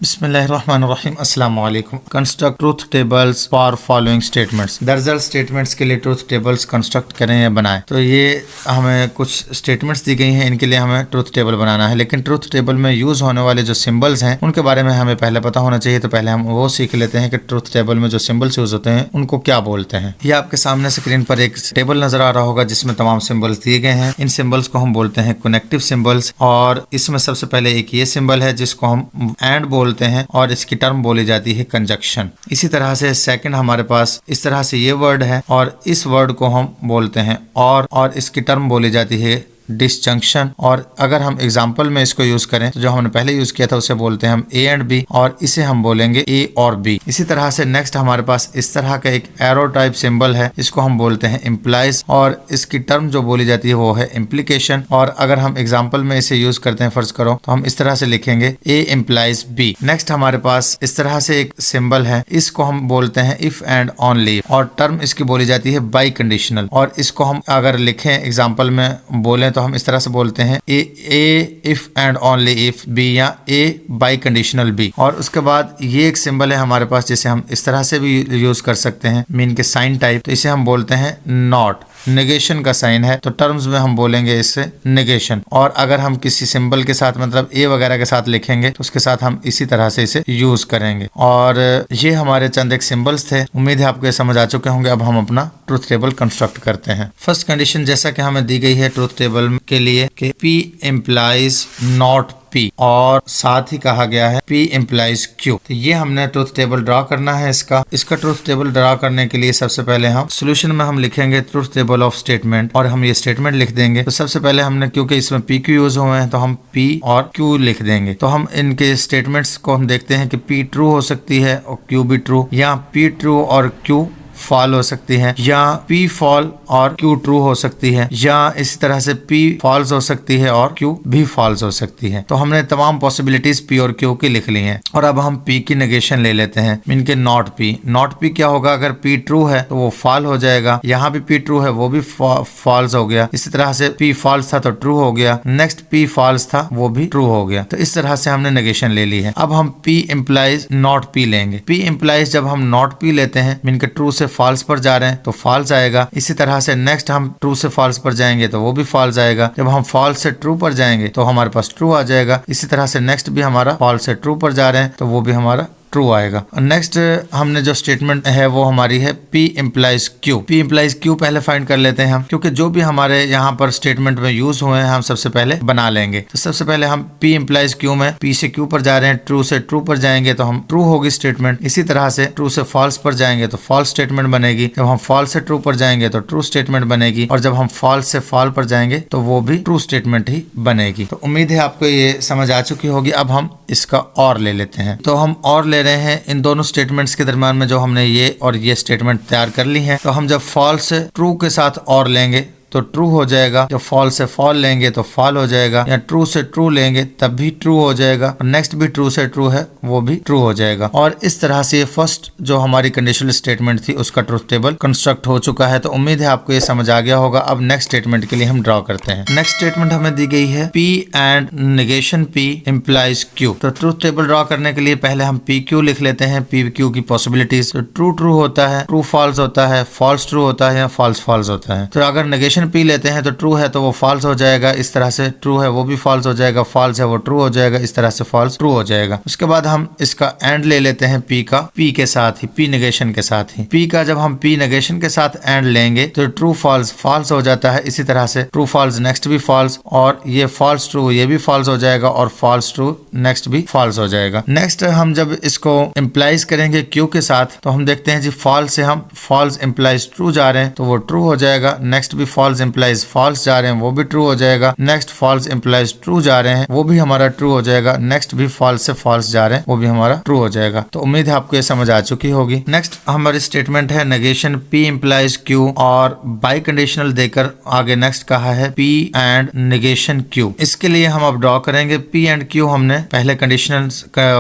बिस्मिल्लाहिर्रहमानिर्रहीम अस्सलाम वालेकुम। Construct truth tables for following statements. दरअसल स्टेटमेंट्स के लिए ट्रूथ टेबल्स कंस्ट्रक्ट करें या बनाएं, तो ये हमें कुछ स्टेटमेंट्स दी गई हैं, इनके लिए हमें ट्रूथ टेबल बनाना है। लेकिन ट्रूथ टेबल में यूज होने वाले जो सिंबल्स हैं उनके बारे में हमें पहले पता होना चाहिए। तो पहले हम वो सीख लेते हैं कि ट्रूथ टेबल में जो सिंबल्स यूज होते हैं उनको क्या बोलते हैं। ये आपके सामने स्क्रीन पर एक टेबल नजर आ रहा होगा जिसमें तमाम सिंबल्स दिए गए हैं। इन सिंबल्स को हम बोलते हैं कनेक्टिव सिंबल्स, और इसमें सबसे पहले एक ये सिंबल है जिसको हम एंड बोलते हैं और इसकी टर्म बोली जाती है कंजक्शन। इसी तरह से सेकंड हमारे पास इस तरह से ये वर्ड है और इस वर्ड को हम बोलते हैं और इसकी टर्म बोली जाती है डिसजंक्शन। और अगर हम एग्जाम्पल में इसको यूज करें तो जो हमने पहले यूज किया था उसे बोलते हैं हम ए एंड बी, और इसे हम बोलेंगे ए और बी। इसी तरह से नेक्स्ट हमारे पास इस तरह का एक एरो टाइप सिंबल है, इसको हम बोलते हैं इम्प्लाइज, और इसकी टर्म जो बोली जाती है वो है इम्प्लीकेशन। और अगर हम एग्जाम्पल में इसे यूज करते हैं फर्ज करो तो हम इस तरह से लिखेंगे ए इम्प्लाइज बी। नेक्स्ट हमारे पास इस तरह से एक सिंबल है, इसको हम बोलते हैं इफ एंड ओनली, और टर्म इसकी बोली जाती है बाई कंडीशनल। और इसको हम अगर लिखें एग्जाम्पल में बोलें तो हम इस तरह से बोलते हैं A if and only if B, या ए बाई कंडीशनल बी। और उसके बाद ये एक सिंबल है हमारे पास जिसे हम इस तरह से भी यूज कर सकते हैं मीन के साइन टाइप, तो इसे हम बोलते हैं नॉट। नेगेशन का साइन है तो टर्म्स में हम बोलेंगे इससे नेगेशन। और अगर हम किसी सिंबल के साथ मतलब ए वगैरह के साथ लिखेंगे तो उसके साथ हम इसी तरह से इसे यूज करेंगे। और ये हमारे चंद एक सिंबल्स थे, उम्मीद है आपको ये समझ आ चुके होंगे। अब हम अपना ट्रूथ टेबल कंस्ट्रक्ट करते हैं। फर्स्ट कंडीशन जैसा कि हमें दी गई है ट्रूथ टेबल के लिए कि P implies not P, और साथ ही कहा गया है P implies Q। तो ये हमने ट्रूथ टेबल ड्रा करना है। इसका ट्रूथ टेबल ड्रा करने के लिए सबसे पहले हम सोल्यूशन में हम लिखेंगे ट्रूथ टेबल ऑफ स्टेटमेंट, और हम ये स्टेटमेंट लिख देंगे। तो सबसे पहले हमने, क्योंकि इसमें P Q यूज हुए हैं, तो हम P और Q लिख देंगे। तो हम इनके स्टेटमेंट्स को हम देखते हैं कि P ट्रू हो सकती है और Q भी ट्रू, या P ट्रू और Q फॉल हो सकती है, या P फॉल और Q ट्रू हो सकती है, या इसी तरह से P फॉल्स हो सकती है और Q भी फॉल्स हो सकती है। तो हमने तमाम पॉसिबिलिटीज P और Q की लिख ली हैं। और अब हम P की नेगेशन ले लेते हैं, इनके नॉट P। नॉट P क्या होगा? अगर P ट्रू है तो वो फॉल हो जाएगा, यहाँ भी P ट्रू है वो भी फॉल्स हो गया। इसी तरह से P फॉल्स था तो ट्रू हो गया, नेक्स्ट P फॉल्स था वो भी ट्रू हो गया। तो इस तरह से हमने नेगेशन ले ली है। अब हम P इम्प्लाइज नॉट P लेंगे। P इम्प्लाइज जब हम नॉट P लेते हैं इनके ट्रू से फॉल्स पर जा रहे हैं तो फॉल्स आएगा। इसी तरह से नेक्स्ट हम ट्रू से फॉल्स पर जाएंगे तो वो भी फॉल्स आएगा। जब हम फॉल्स से ट्रू पर जाएंगे तो हमारे पास ट्रू आ जाएगा। इसी तरह से नेक्स्ट भी हमारा फॉल्स से ट्रू पर जा रहे हैं तो वो भी हमारा ट्रू आएगा। नेक्स्ट हमने जो स्टेटमेंट है वो हमारी है P implies Q। P implies Q पहले फाइंड कर लेते हैं हम, क्योंकि जो भी हमारे यहाँ पर स्टेटमेंट में यूज हुए हैं हम सबसे पहले बना लेंगे। तो सबसे पहले हम P implies Q में P से Q पर जा रहे हैं, ट्रू से ट्रू पर जाएंगे तो हम ट्रू होगी स्टेटमेंट। इसी तरह से ट्रू से फॉल्स पर जाएंगे तो फॉल्स स्टेटमेंट बनेगी। जब हम फॉल्स से ट्रू पर जाएंगे तो ट्रू स्टेटमेंट बनेगी, और जब हम फॉल्स से फॉल पर जाएंगे तो वो भी ट्रू स्टेटमेंट ही बनेगी। तो उम्मीद है आपको ये समझ आ चुकी होगी। अब हम इसका और ले लेते हैं। तो हम और ले रहे हैं इन दोनों स्टेटमेंट्स के दरम्यान में जो हमने ये और ये स्टेटमेंट तैयार कर ली हैं। तो हम जब फॉल्स से ट्रू के साथ और लेंगे तो ट्रू हो जाएगा, जब फॉल से फॉल लेंगे तो फॉल हो जाएगा, या ट्रू से ट्रू लेंगे तब भी ट्रू हो जाएगा, और नेक्स्ट भी ट्रू से ट्रू है वो भी ट्रू हो जाएगा। और इस तरह से फर्स्ट जो हमारी कंडीशनल स्टेटमेंट थी उसका ट्रूथ टेबल कंस्ट्रक्ट हो चुका है। तो उम्मीद है आपको ये समझ आ गया होगा। अब नेक्स्ट स्टेटमेंट के लिए हम ड्रॉ करते हैं। नेक्स्ट स्टेटमेंट हमें दी गई है P and negation P implies Q। तो ट्रूथ टेबल ड्रॉ करने के लिए पहले हम P Q लिख लेते हैं। P Q की पॉसिबिलिटीज, तो ट्रू ट्रू होता है, ट्रू फॉल्स होता है, फॉल्स ट्रू होता है, या फॉल्स फॉल्स होता है। तो अगर नेगेशन P लेते हैं तो ट्रू है तो वो फॉल्स हो जाएगा, इस तरह से ट्रू है वो भी फॉल्स हो जाएगा, फॉल्स है वो ट्रू हो जाएगा, इस तरह से फॉल्स ट्रू हो जाएगा। उसके बाद हम इसका एंड ले लेते हैं P का, P के साथ ही, P नेगेशन के साथ ही। P का जब हम P नेगेशन के साथ एंड लेंगे तो ट्रू फॉल्स फॉल्स हो जाता है। इसी तरह से ट्रू फॉल्स नेक्स्ट भी फॉल्स, और ये फॉल्स ट्रू ये भी फॉल्स हो जाएगा, और फॉल्स ट्रू नेक्स्ट भी फॉल्स हो जाएगा। नेक्स्ट हम जब इसको इम्प्लाइज करेंगे Q के साथ तो हम देखते हैं जी फॉल्स से हम फॉल्स इम्प्लाइज ट्रू जा रहे हैं तो वो ट्रू हो जाएगा, नेक्स्ट भी फॉल्स इम्प्लाइज फॉल्स जा रहे हैं वो भी ट्रू हो जाएगा, नेक्स्ट फॉल्स इम्प्लाइज ट्रू जा रहे हैं वो भी हमारा ट्रू हो जाएगा, नेक्स्ट भी फॉल्स से फॉल्स जा रहे हैं वो भी हमारा ट्रू हो जाएगा। तो उम्मीद है आपको ये समझ आ चुकी होगी। नेक्स्ट हमारी स्टेटमेंट है नेगेशन P implies Q, और बाई कंडीशनल देकर आगे नेक्स्ट कहा है P एंड नेगेशन Q। इसके लिए हम अब ड्रॉ करेंगे P एंड Q। हमने पहले कंडीशनल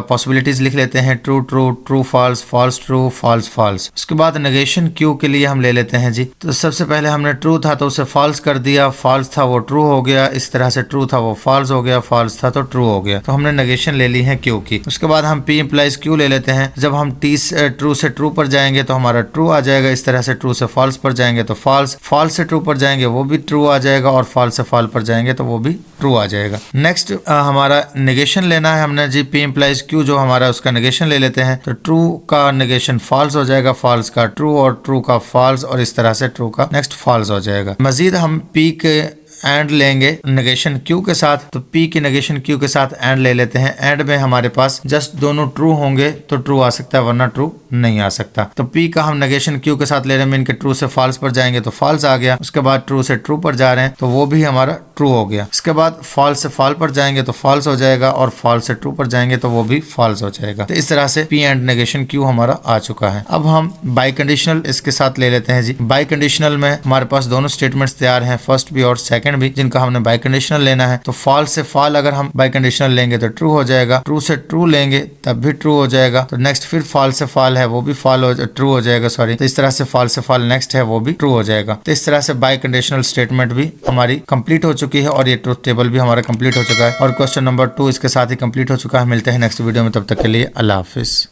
पॉसिबिलिटीज लिख लेते हैं, true true, true false, false true, false false. उसके बाद नेगेशन Q के लिए हम ले लेते हैं जी। तो सबसे पहले हमने ट्रू था तो उसे से फॉल्स कर दिया, फॉल्स था वो ट्रू हो गया, इस तरह से ट्रू था वो फॉल्स हो गया, फॉल्स था तो ट्रू हो गया। तो हमने नेगेशन ले ली है क्यू की। उसके बाद हम P इम्प्लाइज क्यू ले लेते हैं। जब हम T ट्रू से ट्रू पर जाएंगे तो हमारा ट्रू आ जाएगा, इस तरह से ट्रू से फॉल्स पर जाएंगे तो फॉल्स, फॉल्स से ट्रू पर जाएंगे वो भी ट्रू आ जाएगा, और फॉल्स से फॉल पर जाएंगे तो वो भी ट्रू आ जाएगा। नेक्स्ट हमारा नेगेशन लेना है हमने जी, P इम्प्लाइज क्यू जो हमारा उसका नेगेशन ले लेते हैं। तो ट्रू का नेगेशन फॉल्स हो जाएगा, फॉल्स का ट्रू, और ट्रू का फॉल्स, और इस तरह से ट्रू का नेक्स्ट फॉल्स हो जाएगा। मजीद हम P के एंड लेंगे नेगेशन क्यू के साथ, तो P की नेगेशन क्यू के साथ एंड ले लेते हैं। एंड में हमारे पास जस्ट दोनों ट्रू होंगे तो ट्रू आ सकता है, वरना ट्रू नहीं आ सकता। तो P का हम नेगेशन क्यू के साथ ले रहे हैं, इनके ट्रू से फॉल्स पर जाएंगे तो फॉल्स आ गया। उसके बाद ट्रू से ट्रू पर जा रहे हैं तो वो भी हमारा ट्रू हो गया। इसके बाद फॉल्स से फॉल पर जाएंगे तो फॉल्स हो जाएगा, और फॉल्स से ट्रू पर जाएंगे तो वो भी फॉल्स हो जाएगा। तो इस तरह से P एंड नेगेशन क्यू हमारा आ चुका है। अब हम बाई कंडीशनल इसके साथ ले लेते हैं जी। बाई कंडीशनल में हमारे पास दोनों स्टेटमेंट्स तैयार हैं, फर्स्ट भी और सेकंड भी, जिनका हमने बाई कंडीशनल लेना है। तो फॉल्स से फॉल अगर हम बाई कंडीशनल लेंगे तो ट्रू हो जाएगा, ट्रू से ट्रू लेंगे तब भी ट्रू हो जाएगा। तो नेक्स्ट फिर फॉल से फॉल है वो भी ट्रू हो जाएगा, सॉरी। तो इस तरह से फॉल से फॉल नेक्स्ट है वो भी ट्रू हो जाएगा। तो इस तरह से बाई कंडीशनल स्टेटमेंट भी हमारी कंप्लीट हो चुकी है, और ये ट्रूथ टेबल भी हमारा कंप्लीट हो चुका है, और क्वेश्चन नंबर 2 इसके साथ ही कंप्लीट हो चुका है। मिलते हैं नेक्स्ट वीडियो में, तब तक के लिए अल्लाह हाफिज।